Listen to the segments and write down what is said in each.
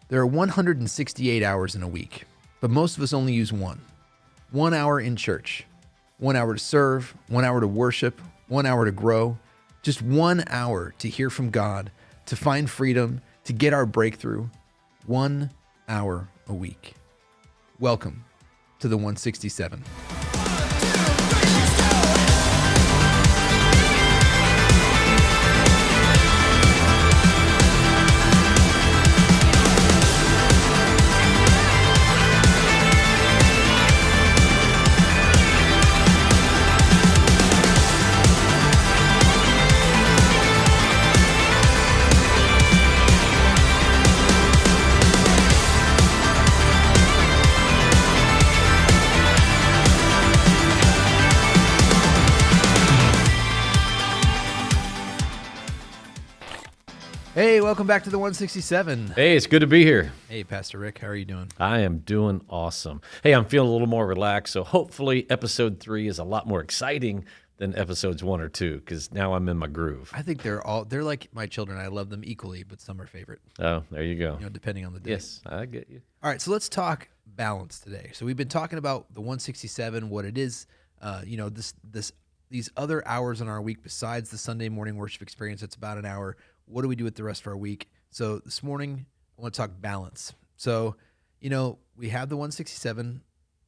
There are 168 hours in a week, but most of us only use one. 1 hour in church, 1 hour to serve, 1 hour to worship, 1 hour to grow, just 1 hour to hear from God, to find freedom, to get our breakthrough. 1 hour a week. Welcome to the 167. Hey, welcome back to the 167. Hey, it's good to be here. Hey, Pastor Rick, how are you doing? I am doing awesome. Hey, I'm feeling a little more relaxed, so hopefully episode 3 is a lot more exciting than episodes 1 or 2, because now I'm in my groove. I think they're like my children. I love them equally, but some are favorite. Oh, there you go. Depending on the day. Yes, I get you. All right, so let's talk balance today. So we've been talking about the 167, what it is, these other hours in our week besides the Sunday morning worship experience. It's about an hour. What do we do with the rest of our week? So this morning, I want to talk balance. So, we have the 167,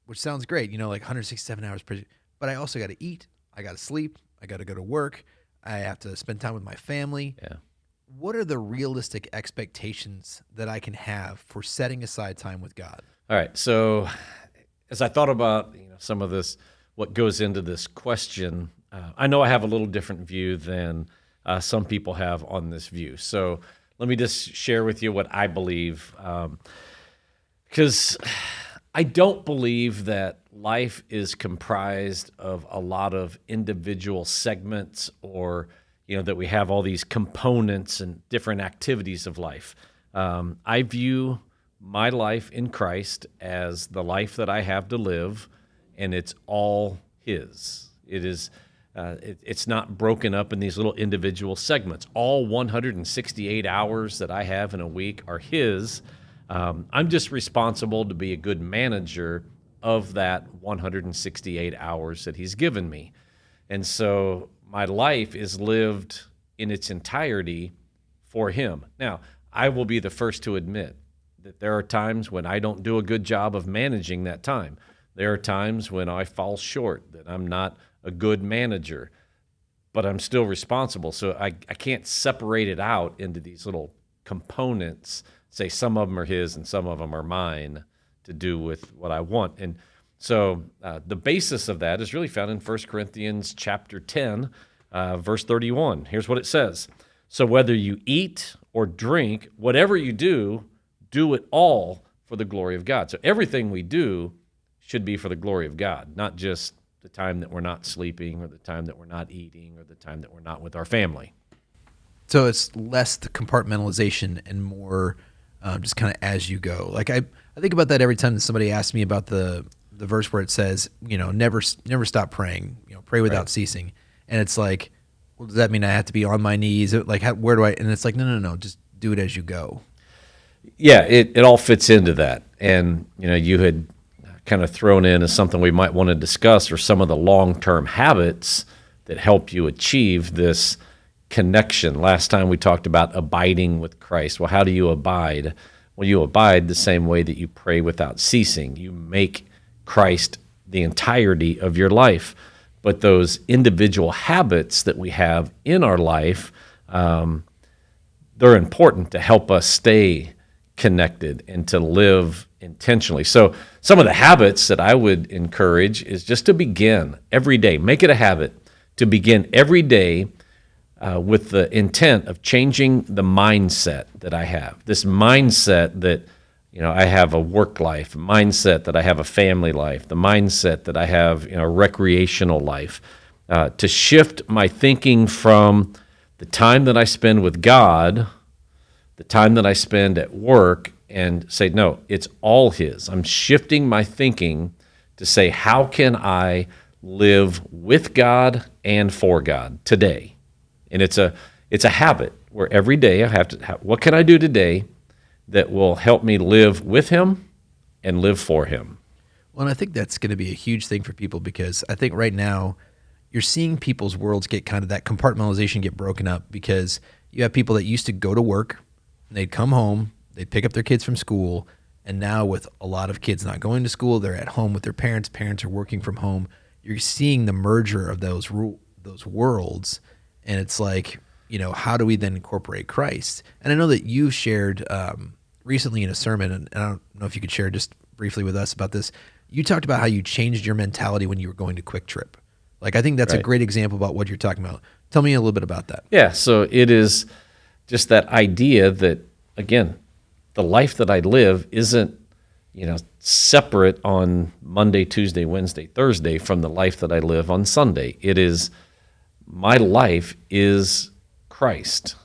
which sounds great, like 167 hours per day. But I also got to eat. I got to sleep. I got to go to work. I have to spend time with my family. Yeah. What are the realistic expectations that I can have for setting aside time with God? All right. So as I thought about some of this, what goes into this question, I know I have a little different view than some people have on this view. So let me just share with you what I believe, because I don't believe that life is comprised of a lot of individual segments, or that we have all these components and different activities of life. I view my life in Christ as the life that I have to live, and it's all His. It is. It's not broken up in these little individual segments. All 168 hours that I have in a week are His. I'm just responsible to be a good manager of that 168 hours that He's given me. And so my life is lived in its entirety for Him. Now, I will be the first to admit that there are times when I don't do a good job of managing that time. There are times when I fall short, that I'm not a good manager, but I'm still responsible. So I can't separate it out into these little components, say some of them are His and some of them are mine to do with what I want. And so the basis of that is really found in 1 Corinthians chapter 10, verse 31. Here's what it says. So whether you eat or drink, whatever you do it all for the glory of God. So everything we do should be for the glory of God, not just the time that we're not sleeping, or the time that we're not eating, or the time that we're not with our family. So it's less the compartmentalization and more just kind of as you go. Like I think about that every time that somebody asks me about the verse where it says, never stop praying, pray without ceasing. And it's like, well, does that mean I have to be on my knees? Like, where do I? And it's like, no, just do it as you go. Yeah, it all fits into that. And you had kind of thrown in as something we might want to discuss, or some of the long-term habits that help you achieve this connection. Last time we talked about abiding with Christ. Well, how do you abide? Well, you abide the same way that you pray without ceasing. You make Christ the entirety of your life. But those individual habits that we have in our life, they're important to help us stay connected and to live intentionally. So some of the habits that I would encourage is just to begin every day. Make it a habit to begin every day with the intent of changing the mindset that I have. This mindset that I have a work life, mindset that I have a family life, the mindset that I have a recreational life, to shift my thinking from the time that I spend with God, the time that I spend at work, and say, no, it's all His. I'm shifting my thinking to say, how can I live with God and for God today? And it's a habit where every day I have to, what can I do today that will help me live with him and live for him. Well, and I think that's going to be a huge thing for people, because I think right now you're seeing people's worlds get kind of that compartmentalization get broken up, because you have people that used to go to work, and they'd come home, they'd pick up their kids from school, and now with a lot of kids not going to school, they're at home with their parents. Parents are working from home. You're seeing the merger of those worlds, and it's like, how do we then incorporate Christ? And I know that you shared recently in a sermon, and I don't know if you could share just briefly with us about this. You talked about how you changed your mentality when you were going to Quick Trip. Like, I think that's a great example about what you're talking about. Tell me a little bit about that. Yeah, so it is just that idea that, again, the life that I live isn't, separate on Monday, Tuesday, Wednesday, Thursday from the life that I live on Sunday. It is, my life is Christ.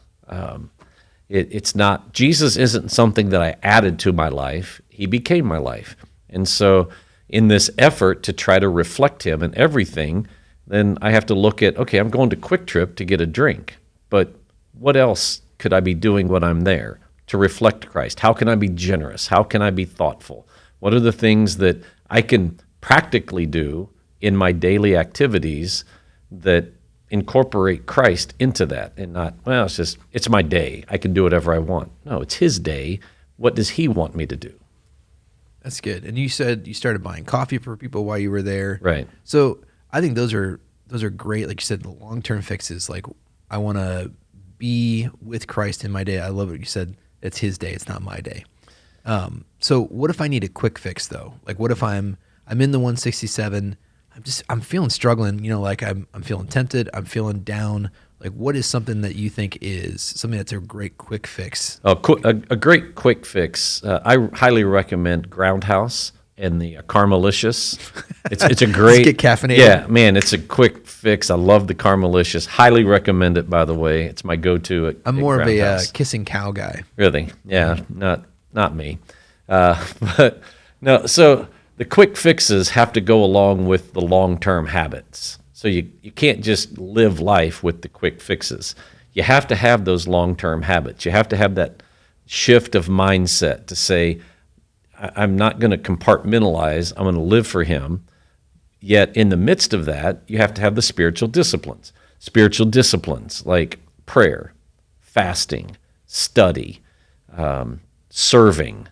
It's not, Jesus isn't something that I added to my life. He became my life. And so in this effort to try to reflect him in everything, then I have to look at, okay, I'm going to Quick Trip to get a drink, but what else could I be doing when I'm there to reflect Christ? How can I be generous? How can I be thoughtful? What are the things that I can practically do in my daily activities that incorporate Christ into that, and not, well, it's my day, I can do whatever I want. No, it's his day. What does he want me to do? That's good. And you said you started buying coffee for people while you were there. Right. So I think those are great. Like you said, the long-term fixes. Like, I want to be with Christ in my day. I love what you said. It's his day. It's not my day. So what if I need a quick fix though? Like, what if I'm in the 167, I'm feeling struggling, like I'm feeling tempted, I'm feeling down. Like, what is something that you think is something that's a great quick fix? A great quick fix. I highly recommend Groundhouse and the Carmelicious. It's a great. Let's get caffeinated. Yeah, man, it's a quick fix. I love the Carmelicious. Highly recommend it, by the way. It's my go-to. I'm more of a kissing cow guy. Really? Yeah, not me. But no, so the quick fixes have to go along with the long-term habits. So you can't just live life with the quick fixes. You have to have those long-term habits. You have to have that shift of mindset to say, I'm not going to compartmentalize. I'm going to live for him. Yet in the midst of that, you have to have the spiritual disciplines. Spiritual disciplines like prayer, fasting, study, serving,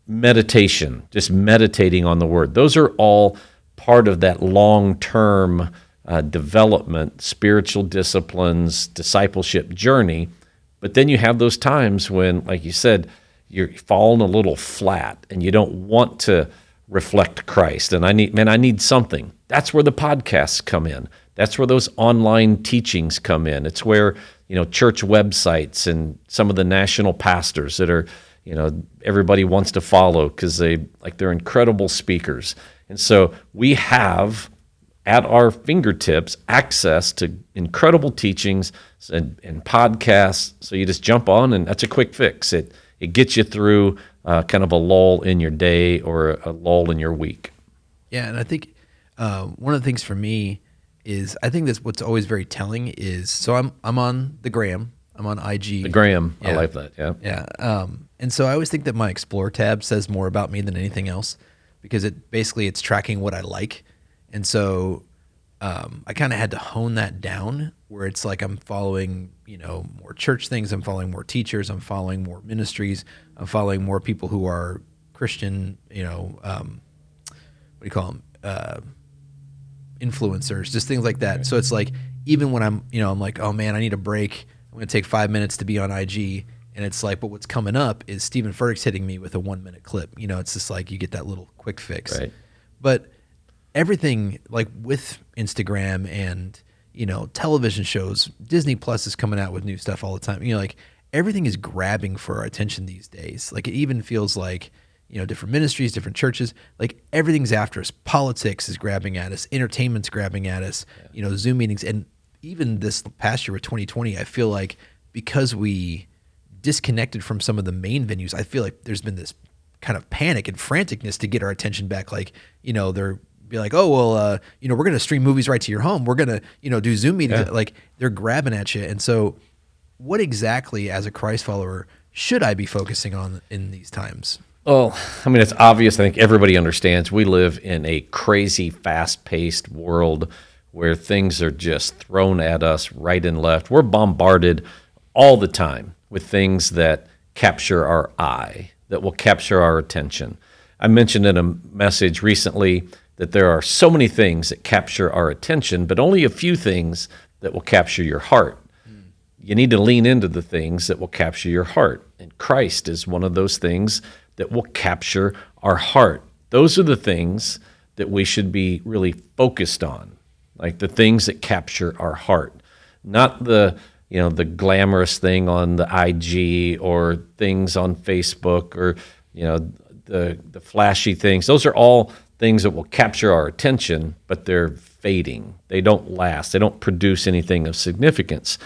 meditation, just meditating on the word. Those are all part of that long-term development, spiritual disciplines, discipleship journey. But then you have those times when, like you said, you're falling a little flat and you don't want to reflect Christ. And I need something. That's where the podcasts come in. That's where those online teachings come in. It's where, church websites and some of the national pastors that are, everybody wants to follow because they're incredible speakers. And so we have at our fingertips access to incredible teachings and podcasts. So you just jump on, and that's a quick fix. It gets you through kind of a lull in your day or a lull in your week. Yeah, and I think one of the things for me is, I think that's what's always very telling is, so I'm on the gram, I'm on IG. The gram, yeah. I like that, yeah. Yeah, and so I always think that my Explore tab says more about me than anything else, because it's tracking what I like. And so I kind of had to hone that down, where it's like I'm following, more church things, I'm following more teachers, I'm following more ministries, I'm following more people who are Christian, what do you call them? Influencers, just things like that. Right. So it's like, even when I'm like, oh man, I need a break, I'm going to take 5 minutes to be on IG. And it's like, but what's coming up is Stephen Furtick's hitting me with a 1 minute clip. It's just like, you get that little quick fix. Right. But everything, like with Instagram and, television shows, Disney Plus is coming out with new stuff all the time. Like, everything is grabbing for our attention these days. Like, it even feels like, different ministries, different churches, like everything's after us. Politics is grabbing at us. Entertainment's grabbing at us, Zoom meetings. And even this past year with 2020, I feel like because we disconnected from some of the main venues, I feel like there's been this kind of panic and franticness to get our attention back. Like, they're be like, oh, well, we're going to stream movies right to your home. We're going to, do Zoom meetings. Yeah. Like, they're grabbing at you. And so what exactly, as a Christ follower, should I be focusing on in these times? Well, I mean, it's obvious. I think everybody understands we live in a crazy, fast-paced world where things are just thrown at us right and left. We're bombarded all the time with things that capture our eye, that will capture our attention. I mentioned in a message recently that there are so many things that capture our attention, but only a few things that will capture your heart. You need to lean into the things that will capture your heart. And Christ is one of those things that will capture our heart. Those are the things that we should be really focused on, like the things that capture our heart, not the glamorous thing on the IG or things on Facebook or the flashy things. Those are all things that will capture our attention, but they're fading. They don't last. They don't produce anything of significance.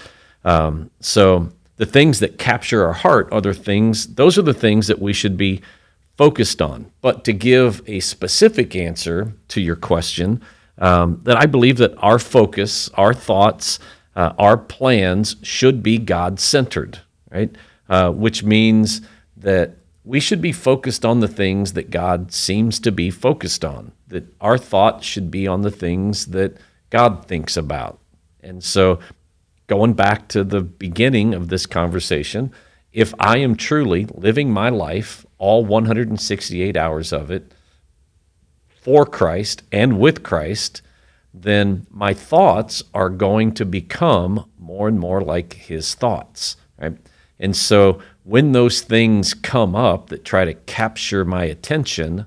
So the things that capture our heart are those are the things that we should be focused on. But to give a specific answer to your question, that I believe that our focus, our thoughts, our plans should be God-centered, right? Which means that we should be focused on the things that God seems to be focused on, that our thoughts should be on the things that God thinks about. And so going back to the beginning of this conversation, if I am truly living my life, all 168 hours of it, for Christ and with Christ, then my thoughts are going to become more and more like his thoughts, right? And so when those things come up that try to capture my attention,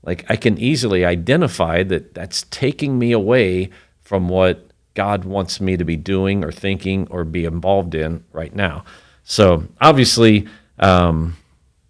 like I can easily identify that that's taking me away from what God wants me to be doing or thinking or be involved in right now. So obviously,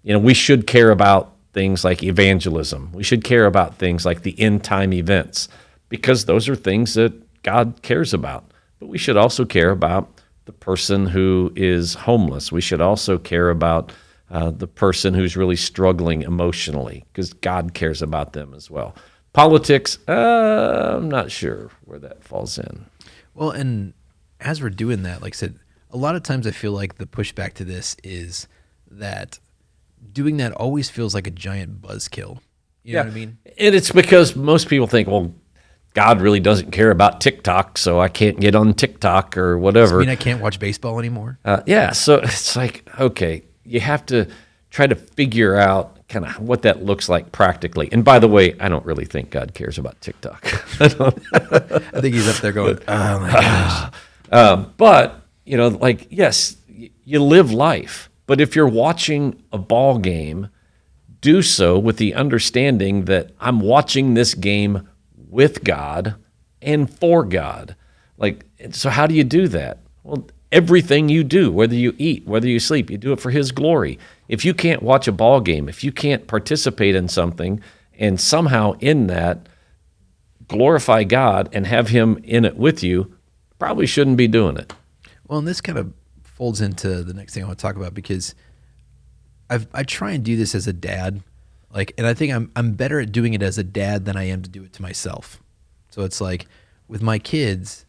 we should care about things like evangelism. We should care about things like the end time events because those are things that God cares about. But we should also care about the person who is homeless. We should also care about the person who's really struggling emotionally because God cares about them as well. Politics, I'm not sure where that falls in. Well, and as we're doing that, like I said, a lot of times I feel like the pushback to this is that doing that always feels like a giant buzzkill. You know what I mean? And it's because most people think, well, God really doesn't care about TikTok, so I can't get on TikTok or whatever. I mean, I can't watch baseball anymore. So it's like, okay, you have to try to figure out kind of what that looks like practically. And by the way, I don't really think God cares about TikTok. I think he's up there going, oh my gosh. But, yes, you live life. But if you're watching a ball game, do so with the understanding that I'm watching this game with God and for God. So how do you do that? Well, everything you do, whether you eat, whether you sleep, you do it for his glory. If you can't watch a ball game, if you can't participate in something and somehow in that glorify God and have him in it with you, probably shouldn't be doing it. Well, and this kind of folds into the next thing I want to talk about because I try and do this as a dad, and I think I'm better at doing it as a dad than I am to do it to myself. So it's like with my kids,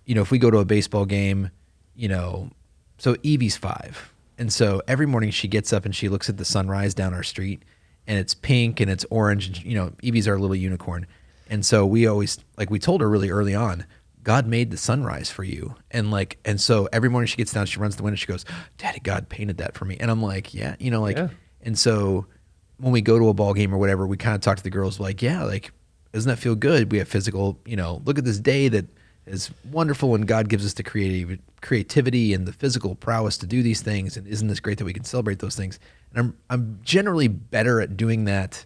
if we go to a baseball game, so Evie's 5. And so every morning she gets up and she looks at the sunrise down our street and it's pink and it's orange. And, Evie's our little unicorn. And so we always, we told her really early on, God made the sunrise for you. And so every morning she gets down, she runs to the window, she goes, Daddy, God painted that for me. And I'm like, yeah, Yeah. And so when we go to a ball game or whatever, we kind of talk to the girls doesn't that feel good? We have physical, look at this day that is wonderful and God gives us the creativity and the physical prowess to do these things. And isn't this great that we can celebrate those things? And I'm generally better at doing that,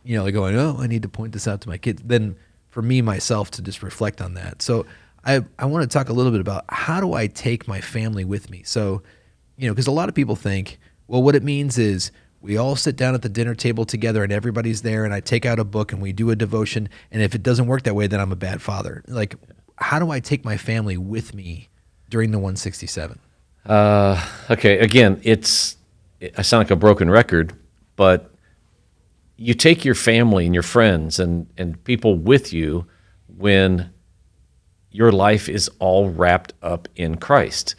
going, oh, I need to point this out to my kids than for me, myself to just reflect on that. So I want to talk a little bit about how do I take my family with me? So, because a lot of people think, well, what it means is we all sit down at the dinner table together and everybody's there and I take out a book and we do a devotion. And if it doesn't work that way, then I'm a bad father. How do I take my family with me during the 167? Okay, again, I sound like a broken record, but you take your family and your friends and people with you when your life is all wrapped up in Christ.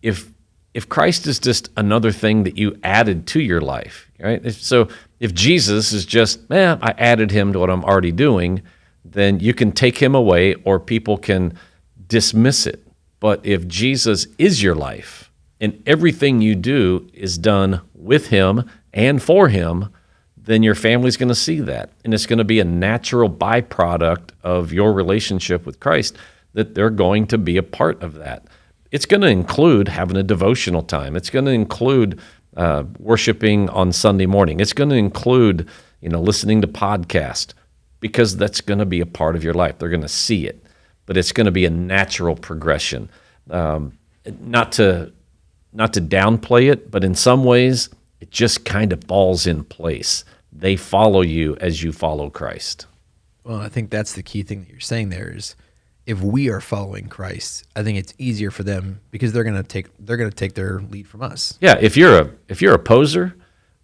If if Christ is just another thing that you added to your life, right? If Jesus is just, I added him to what I'm already doing, then you can take him away or people can dismiss it. But if Jesus is your life and everything you do is done with him and for him, then your family's going to see that. And it's going to be a natural byproduct of your relationship with Christ that they're going to be a part of that. It's going to include having a devotional time. It's going to include worshiping on Sunday morning. It's going to include, listening to podcasts, because that's going to be a part of your life. They're going to see it, but it's going to be a natural progression. Not to downplay it, but in some ways, it just kind of falls in place. They follow you as you follow Christ. Well, I think that's the key thing that you're saying there is, if we are following Christ, I think it's easier for them because they're going to take their lead from us. Yeah, if you're a poser,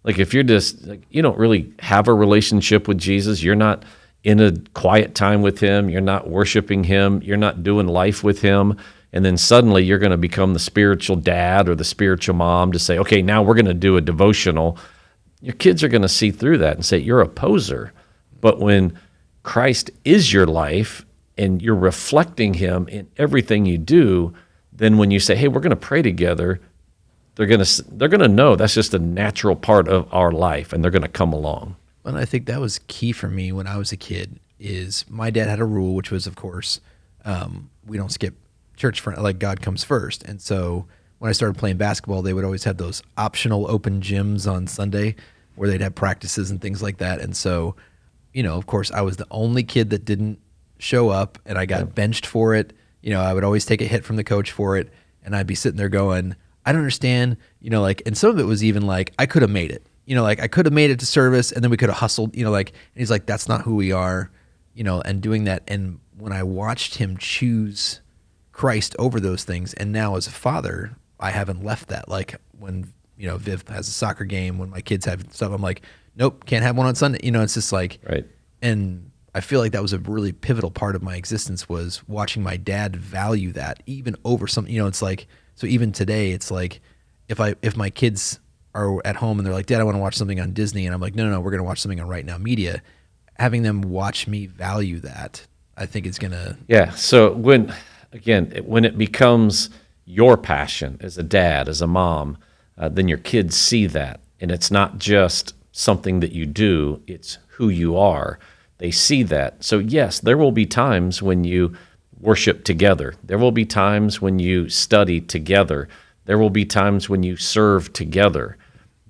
like if you're just like, you don't really have a relationship with Jesus, you're not in a quiet time with him, you're not worshiping him, you're not doing life with him, and then suddenly you're going to become the spiritual dad or the spiritual mom to say, okay, now we're going to do a devotional. Your kids are going to see through that and say, you're a poser. But when Christ is your life and you're reflecting him in everything you do, then when you say, hey, we're going to pray together, they're going to know that's just a natural part of our life, and they're going to come along. And I think that was key for me when I was a kid is my dad had a rule, which was, of course, we don't skip church for, like, God comes first. And so when I started playing basketball, they would always have those optional open gyms on Sunday where they'd have practices and things like that. And so, of course, I was the only kid that didn't show up, and I got benched for it. I would always take a hit from the coach for it, and I'd be sitting there going, I don't understand, and some of it was even like, I could have made it, I could have made it to service, and then we could have hustled, and he's like, that's not who we are, and doing that. And when I watched him choose Christ over those things, and now as a father, I haven't left that. Like when, Viv has a soccer game, when my kids have stuff, I'm like, nope, can't have one on Sunday. It's just like, right. And I feel like that was a really pivotal part of my existence, was watching my dad value that even over something, it's like, so even today, it's like, if my kids are at home and they're like, Dad, I want to watch something on Disney. And I'm like, no, we're going to watch something on Right Now Media. Having them watch me value that, I think it's going to. Yeah. So when it becomes your passion as a dad, as a mom, then your kids see that. And it's not just something that you do, it's who you are. They see that. So yes, there will be times when you worship together. There will be times when you study together. There will be times when you serve together.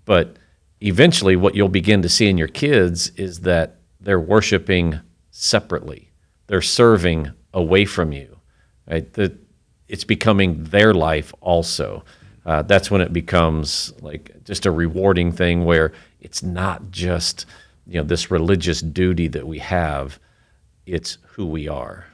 But eventually what you'll begin to see in your kids is that they're worshiping separately. They're serving away from you. Right? That it's becoming their life also. That's when it becomes like just a rewarding thing where it's not just this religious duty that we have, it's who we are.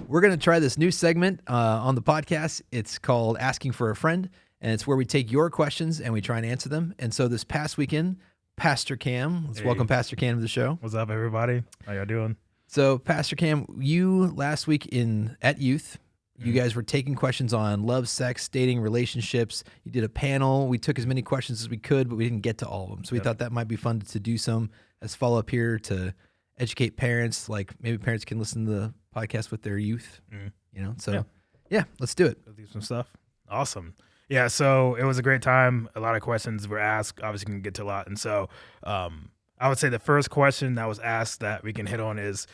We're going to try this new segment on the podcast. It's called Asking for a Friend, and it's where we take your questions and we try and answer them. And so this past weekend, Pastor Cam, let's welcome Pastor Cam to the show. What's up, everybody? How y'all doing? So Pastor Cam, you last week at Youth, you guys were taking questions on love, sex, dating, relationships. You did a panel. We took as many questions as we could, but we didn't get to all of them. So we thought that might be fun to do some as follow-up here to educate parents. Like maybe parents can listen to the podcast with their youth, So yeah, let's do it. Let's do some stuff. Awesome. Yeah, so it was a great time. A lot of questions were asked. Obviously, we can get to a lot. And so I would say the first question that was asked that we can hit on is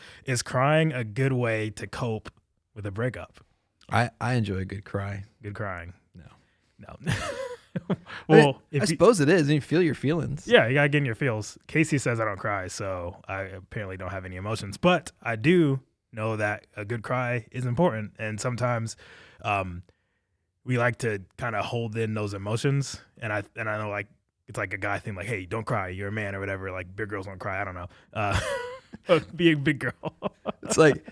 crying a good way to cope with a breakup? I enjoy a good cry. Good crying. No. Well, I suppose it is. And you feel your feelings. Yeah, you got to get in your feels. Casey says I don't cry, so I apparently don't have any emotions. But I do know that a good cry is important. And sometimes we like to kind of hold in those emotions. And I know, like, it's like a guy thing, like, hey, don't cry. You're a man or whatever. Like, big girls don't cry. I don't know. Be a big girl. It's like,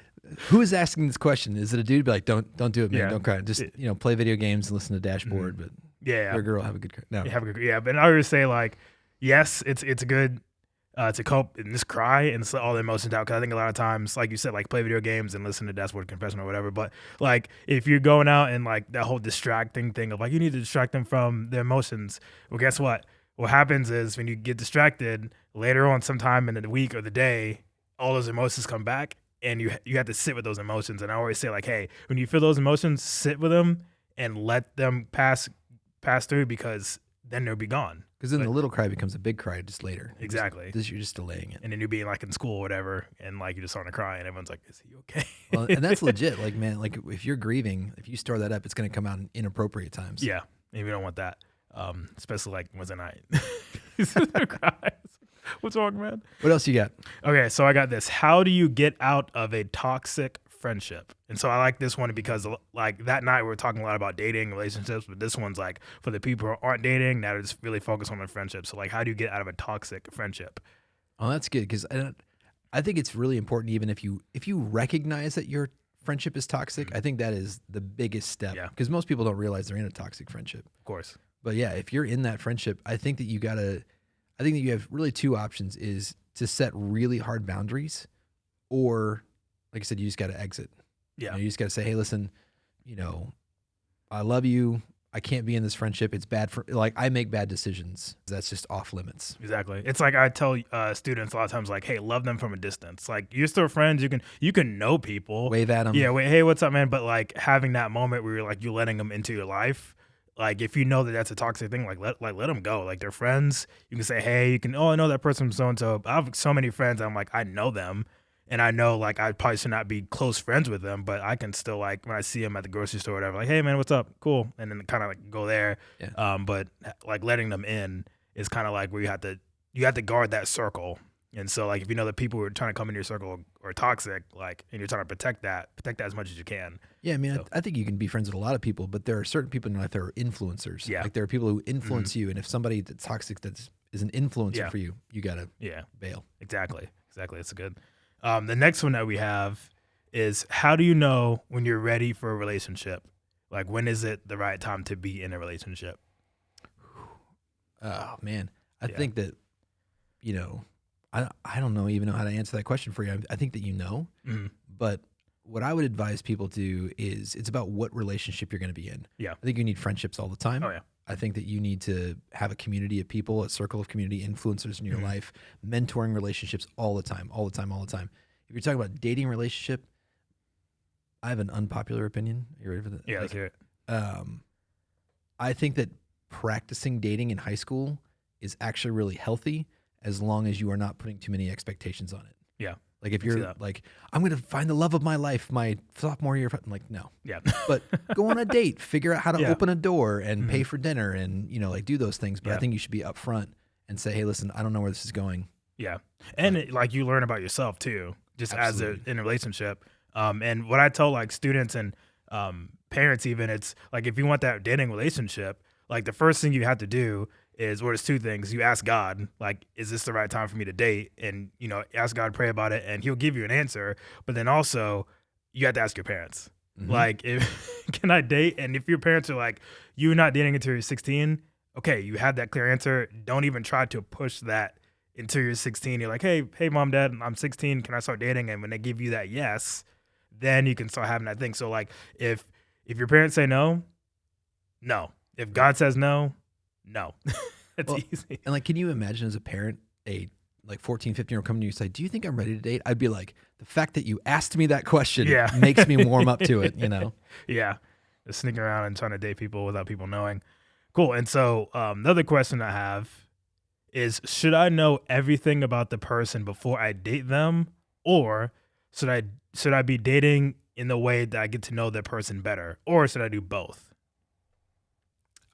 who is asking this question? Is it a dude? Be like, don't do it, man. Yeah. Don't cry. Just play video games and listen to Dashboard. But yeah, you're a girl, have a good cry. No, have a good. Yeah, but I would say, like, yes, it's good to cope and just cry and let all the emotions out. Because I think a lot of times, like you said, like play video games and listen to Dashboard Confession or whatever. But like if you're going out and like that whole distracting thing of like you need to distract them from their emotions. Well, guess what? What happens is when you get distracted later on, sometime in the week or the day, all those emotions come back, and you have to sit with those emotions. And I always say like, hey, when you feel those emotions, sit with them and let them pass through, because then they'll be gone. Because then the little cry becomes a big cry just later. Exactly. You're just delaying it. And then you're being like in school or whatever, and like you're just starting to cry, and everyone's like, "Is he okay?" Well, and that's legit. Like, man, like if you're grieving, if you store that up, it's going to come out in inappropriate times. Yeah, and we don't want that, especially like Wednesday night. What's wrong, man? What else you got? Okay, so I got this. How do you get out of a toxic friendship? And so I like this one because like that night we were talking a lot about dating relationships, but this one's like for the people who aren't dating that are just really focused on their friendship. So like, how do you get out of a toxic friendship? Oh, that's good, because I think it's really important, even if you recognize that your friendship is toxic. I think that is the biggest step, because most people don't realize they're in a toxic friendship. Of course. But yeah, if you're in that friendship, I think that you have really two options: is to set really hard boundaries, or like I said, you just got to exit. Yeah. You just got to say, hey, listen, I love you. I can't be in this friendship. It's bad for, like, I make bad decisions. That's just off limits. Exactly. It's like I tell students a lot of times, like, hey, love them from a distance. Like, you're still friends. You can know people. Wave at them. Yeah. Wait, hey, what's up, man? But like having that moment where you're like, you're letting them into your life. Like, if you know that that's a toxic thing, let them go. Like, they're friends. You can say, hey, I know that person from so-and-so. I have so many friends. I'm like, I know them. And I know, like, I probably should not be close friends with them, but I can still, like, when I see them at the grocery store or whatever, like, hey, man, what's up? Cool. And then kind of, like, go there. Yeah. But, like, letting them in is kind of like where you have to guard that circle. And so, like, if you know that people who are trying to come into your circle are toxic, like, and you're trying to protect that as much as you can. Yeah, I mean, I think you can be friends with a lot of people, but there are certain people in your life that are influencers. Yeah. Like, there are people who influence you, and if somebody that's toxic is an influencer for you, you got to bail. Exactly. It's good. The next one that we have is, how do you know when you're ready for a relationship? Like, when is it the right time to be in a relationship? Oh, man. I think that, I don't even know how to answer that question for you. I think that but what I would advise people to do is, it's about what relationship you're going to be in. Yeah. I think you need friendships all the time. Oh, yeah. I think that you need to have a community of people, a circle of community influencers in your life, mentoring relationships all the time. If you're talking about dating relationship, I have an unpopular opinion. You ready for that? Yeah, let's hear it. I think that practicing dating in high school is actually really healthy, as long as you are not putting too many expectations on it. Yeah. Like, if you're like, I'm going to find the love of my life my sophomore year, I'm like, no. Yeah. But go on a date, figure out how to open a door and pay for dinner and, like, do those things. But I think you should be upfront and say, hey, listen, I don't know where this is going. Yeah. And like, you learn about yourself too, just in a relationship. And what I tell like students and parents even, it's like, if you want that dating relationship, like, the first thing you have to do is, there's two things. You ask God, like, is this the right time for me to date? And, ask God, pray about it, and he'll give you an answer. But then also, you have to ask your parents. Like, can I date? And if your parents are like, you're not dating until you're 16, okay, you have that clear answer. Don't even try to push that until you're 16. You're like, hey, mom, dad, I'm 16. Can I start dating? And when they give you that yes, then you can start having that thing. So, like, if your parents say no. If God says no. It's easy. And, like, can you imagine as a parent, a 14, 15-year-old coming to you and say, do you think I'm ready to date? I'd be like, the fact that you asked me that question makes me warm up to it, Yeah. Just sneaking around and trying to date people without people knowing. Cool. And so another question I have is, should I know everything about the person before I date them? Or should I be dating in the way that I get to know the person better? Or should I do both?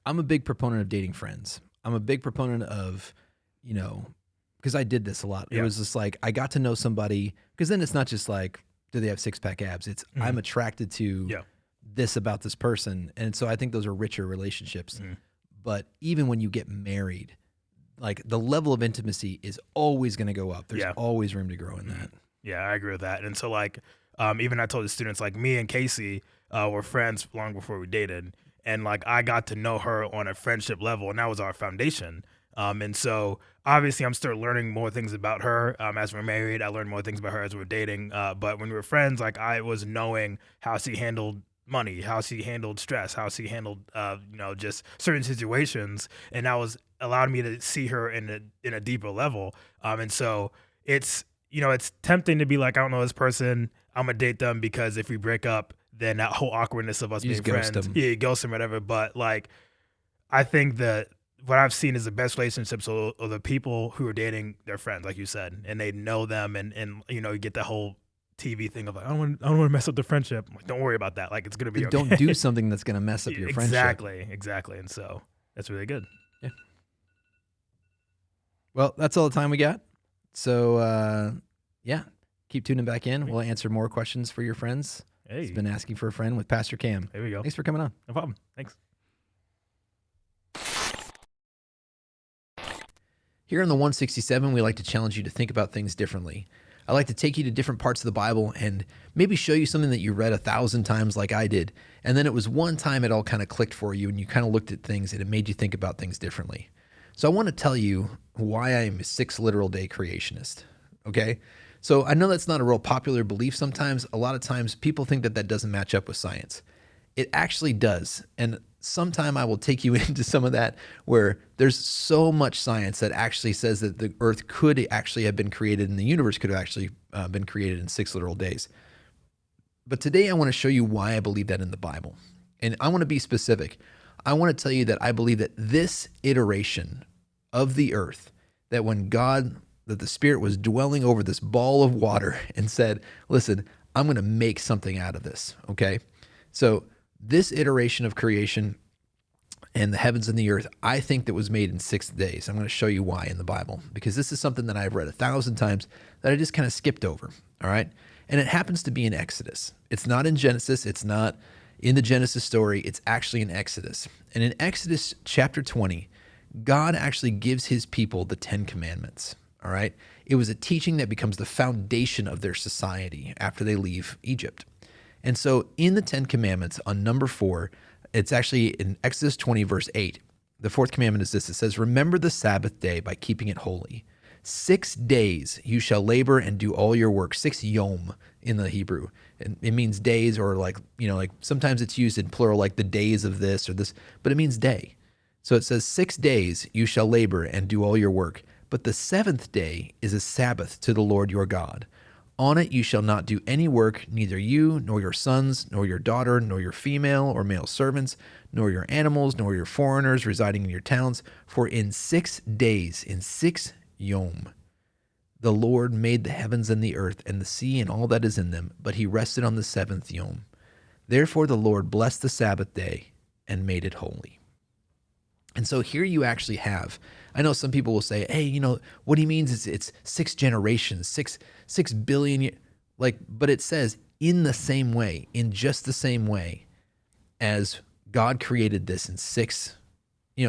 I'm a big proponent of dating friends. I'm a big proponent of, because I did this a lot. It was just like, I got to know somebody, because then it's not just like, do they have six-pack abs? It's, I'm attracted to this about this person. And so I think those are richer relationships. But even when you get married, like, the level of intimacy is always going to go up. There's always room to grow in that. Yeah, I agree with that. And so, like, even I told the students, like, me and Casey were friends long before we dated. And, like, I got to know her on a friendship level, and that was our foundation. And so obviously I'm still learning more things about her as we're married. I learned more things about her as we're dating. But when we were friends, like I was knowing how she handled money, how she handled stress, how she handled, just certain situations. And that was allowed me to see her in a deeper level. And so it's tempting to be like, I don't know this person, I'm gonna date them because if we break up, then that whole awkwardness of us You being just ghost friends, them. yeah, you ghost them, whatever. But like, I think that what I've seen is the best relationships are the people who are dating their friends, like you said, and they know them, and you get the whole TV thing of like, I don't want to mess up the friendship. I'm like, don't worry about that. Like, it's gonna be okay. Don't do something that's going to mess up your friendship. Exactly. And so that's really good. Yeah. Well, that's all the time we got. So, yeah, keep tuning back in. We'll answer more questions for your friends. Hey, He's been asking for a friend with Pastor Cam. there we go. Thanks for coming on. No problem. Thanks. Here on the 167, we like to challenge you to think about things differently. I like to take you to different parts of the Bible and maybe show you something that you read 1,000 times like I did. And then it was one time it all kind of clicked for you and you kind of looked at things and it made you think about things differently. So I want to tell you why I am a 6 literal day creationist, okay? So I know that's not a real popular belief sometimes. A lot of times people think that that doesn't match up with science. It actually does. And sometime I will take you into some of that where there's so much science that actually says that the earth could actually have been created and the universe could have actually been created in 6 literal days. But today I want to show you why I believe that in the Bible. And I want to be specific. I want to tell you that I believe that this iteration of the earth, that when God, that the Spirit was dwelling over this ball of water and said, listen, I'm going to make something out of this, okay? So this iteration of creation and the heavens and the earth, I think that was made in 6 days. I'm going to show you why in the Bible, because this is something that I've read 1,000 times that I just kind of skipped over, all right? And it happens to be in Exodus. It's not in Genesis. It's not in the Genesis story. It's actually in Exodus. And in Exodus chapter 20, God actually gives his people the 10 commandments, all right? It was a teaching that becomes the foundation of their society after they leave Egypt. And so in the 10 commandments on number 4, it's actually in Exodus 20, verse 8. The 4th commandment is this. It says, remember the Sabbath day by keeping it holy. 6 days you shall labor and do all your work. 6 yom in the Hebrew. And it means days, or like sometimes it's used in plural, like the days of this or this, but it means day. So it says 6 days you shall labor and do all your work. But the 7th day is a Sabbath to the Lord your God. On it you shall not do any work, neither you, nor your sons, nor your daughter, nor your female or male servants, nor your animals, nor your foreigners residing in your towns. For in 6 days, in 6 yom, the Lord made the heavens and the earth and the sea and all that is in them, but he rested on the 7th yom. Therefore the Lord blessed the Sabbath day and made it holy. And so here you actually have, I know some people will say, hey, what he means is it's 6 generations, 6 billion, but it says in the same way, in just the same way as God created this in 6.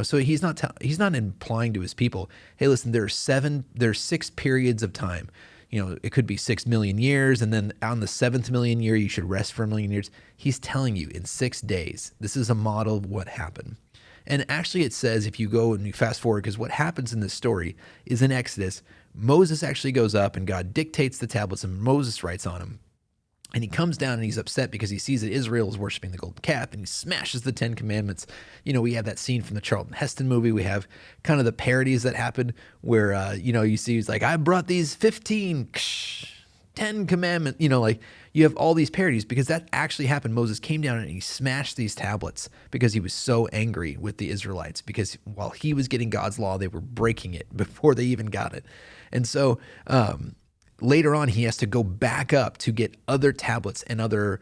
So he's not implying to his people, hey, listen, there's 6 periods of time. It could be 6 million years, and then on the 7th million year, you should rest for 1 million years. He's telling you in 6 days, this is a model of what happened. And actually it says, if you go and you fast forward, because what happens in this story is in Exodus, Moses actually goes up and God dictates the tablets and Moses writes on them. And he comes down and he's upset because he sees that Israel is worshiping the golden calf and he smashes the 10 commandments. We have that scene from the Charlton Heston movie. We have kind of the parodies that happen where, you see he's like, I brought these 10 commandments, you have all these parodies because that actually happened. Moses came down and he smashed these tablets because he was so angry with the Israelites, because while he was getting God's law, they were breaking it before they even got it. And so later on, he has to go back up to get other tablets and other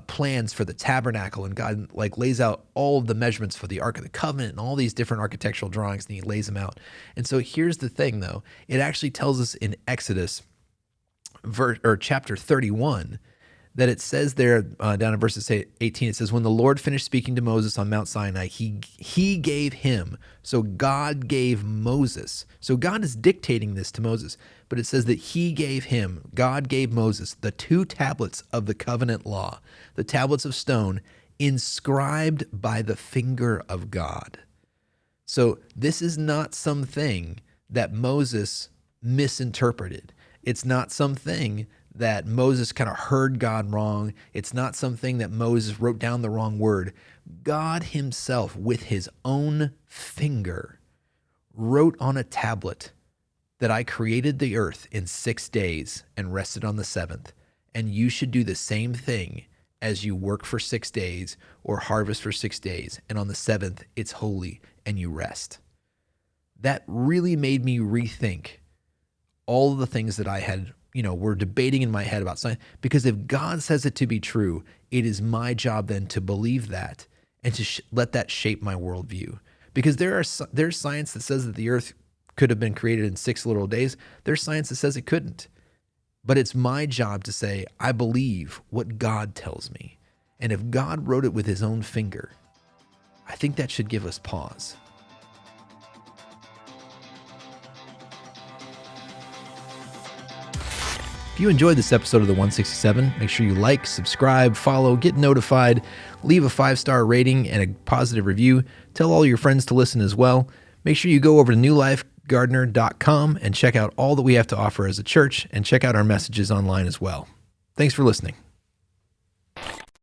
plans for the tabernacle. And God lays out all of the measurements for the Ark of the Covenant and all these different architectural drawings, and he lays them out. And so here's the thing, though. It actually tells us in Exodus chapter 31, that it says there down in verses 18, it says, when the Lord finished speaking to Moses on Mount Sinai, he gave him. So God gave Moses. So God is dictating this to Moses, but it says that God gave Moses the 2 tablets of the covenant law, the tablets of stone inscribed by the finger of God. So this is not something that Moses misinterpreted. It's not something that Moses kind of heard God wrong. It's not something that Moses wrote down the wrong word. God himself, with his own finger, wrote on a tablet that I created the earth in 6 days and rested on the seventh. And you should do the same thing as you work for 6 days or harvest for 6 days. And on the seventh, it's holy and you rest. That really made me rethink all of the things that I had, were debating in my head about science. Because if God says it to be true, it is my job then to believe that and to let that shape my worldview. Because there's science that says that the earth could have been created in 6 literal days. There's science that says it couldn't. But it's my job to say, I believe what God tells me. And if God wrote it with his own finger, I think that should give us pause. If you enjoyed this episode of the 167, make sure you like, subscribe, follow, get notified, leave a 5-star rating and a positive review. Tell all your friends to listen as well. Make sure you go over to newlifegardener.com and check out all that we have to offer as a church, and check out our messages online as well. Thanks for listening.